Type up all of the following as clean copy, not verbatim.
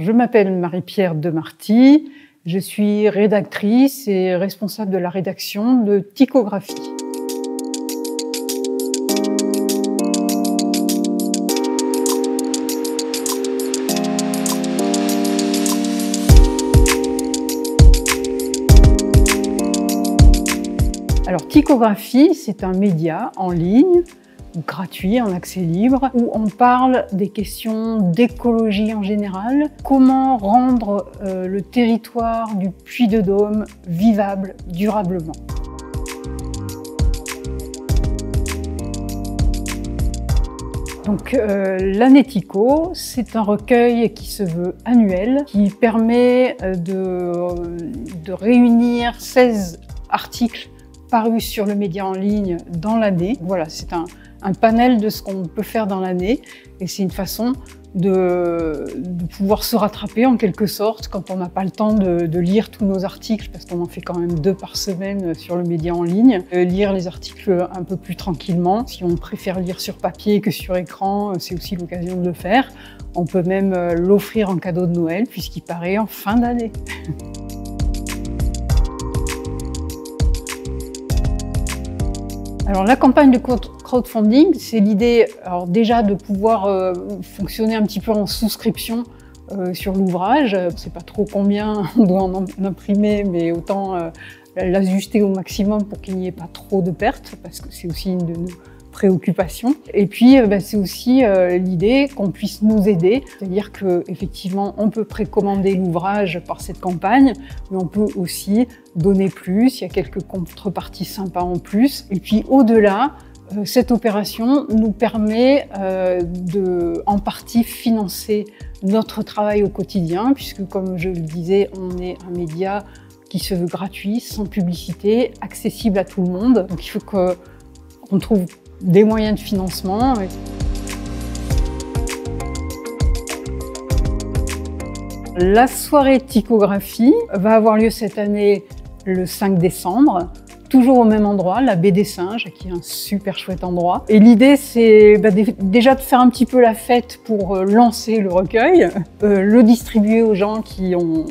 Je m'appelle Marie-Pierre Demarty, je suis rédactrice et responsable de la rédaction de Tychographie. Alors, Tychographie, c'est un média en ligne, gratuit, en accès libre, où on parle des questions d'écologie en général, comment rendre le territoire du Puy-de-Dôme vivable durablement. Donc, l'année Tycho, c'est un recueil qui se veut annuel, qui permet de réunir 16 articles parus sur le média en ligne dans l'année. Voilà, c'est un panel de ce qu'on peut faire dans l'année et c'est une façon de pouvoir se rattraper en quelque sorte quand on n'a pas le temps de lire tous nos articles, parce qu'on en fait quand même 2 par semaine sur le média en ligne. Lire les articles un peu plus tranquillement. Si on préfère lire sur papier que sur écran, c'est aussi l'occasion de le faire. On peut même l'offrir en cadeau de Noël puisqu'il paraît en fin d'année. Alors la campagne de crowdfunding, c'est l'idée déjà de pouvoir fonctionner un petit peu en souscription sur l'ouvrage. Je ne sais pas trop combien on doit en imprimer, mais autant l'ajuster au maximum pour qu'il n'y ait pas trop de pertes, parce que c'est aussi une de nos préoccupations. Et puis c'est aussi l'idée qu'on puisse nous aider, c'est-à-dire qu'effectivement on peut précommander l'ouvrage par cette campagne, mais on peut aussi donner plus, il y a quelques contreparties sympas en plus. Et puis au-delà, cette opération nous permet de en partie financer notre travail au quotidien, puisque comme je le disais, on est un média qui se veut gratuit, sans publicité, accessible à tout le monde. Donc il faut qu'on trouve des moyens de financement. La soirée Tychographie va avoir lieu cette année le 5 décembre, toujours au même endroit, la Baie des Singes, qui est un super chouette endroit. Et l'idée, c'est déjà de faire un petit peu la fête pour lancer le recueil, le distribuer aux gens qui ont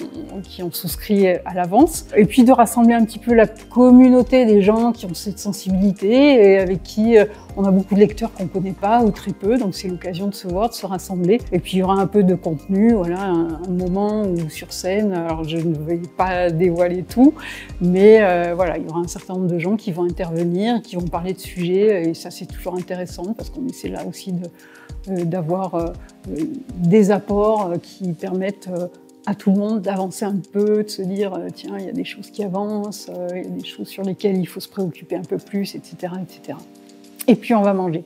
souscrit à l'avance, et puis de rassembler un petit peu la communauté des gens qui ont cette sensibilité et avec qui on a beaucoup de lecteurs qu'on ne connaît pas ou très peu, donc c'est l'occasion de se voir, de se rassembler. Et puis il y aura un peu de contenu, voilà, un moment où sur scène, alors je ne vais pas dévoiler tout, mais voilà, il y aura un certain nombre de gens qui vont intervenir, qui vont parler de sujets, et ça c'est toujours intéressant parce qu'on essaie là aussi d'avoir des apports qui permettent à tout le monde d'avancer un peu, de se dire tiens, il y a des choses qui avancent, il y a des choses sur lesquelles il faut se préoccuper un peu plus, etc., etc. Et puis on va manger.